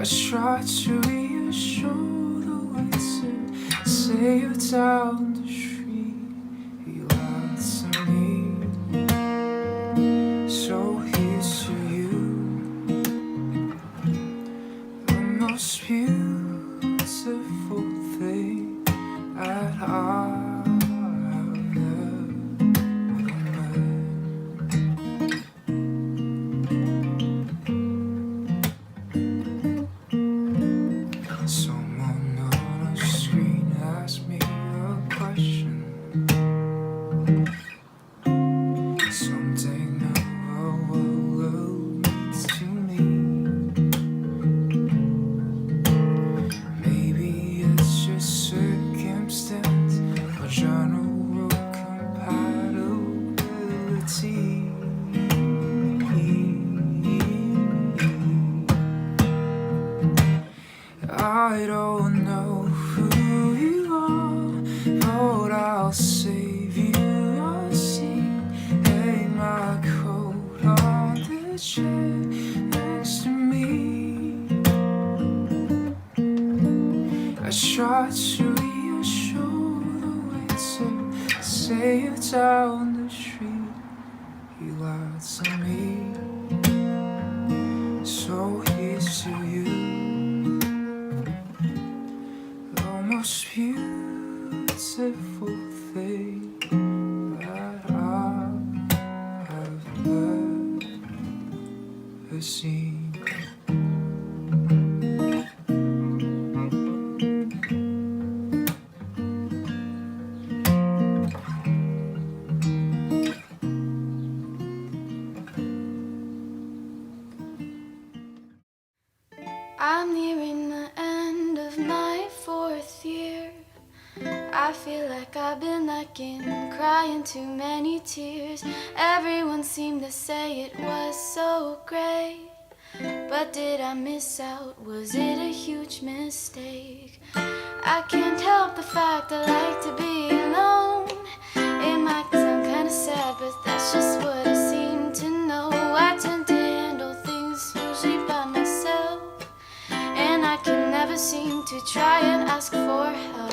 I try to reassure the way to say you're down the street. You lied to me, so here's to you, the most beautiful thing that I've ever met. Someone on a screen asked me a question. Someday know what love means to me. Maybe it's just circumstance or general compatibility. I don't know who you are, but I'll save you your seat. Hang my coat on the chair next to me. I try to reassure the way to say you're down the street. You lied to me, so here's to you, the most beautiful thing that I have ever seen. I'm nearing the end of my 4th year. I feel like I've been lacking, crying too many tears. Everyone seemed to say it was so great, but did I miss out? Was it a huge mistake? I can't help the fact I like to be alone. It might sound kinda sad, but that's just what I seem to know. I tend to handle things usually by myself, and I can never seem to try and ask for help.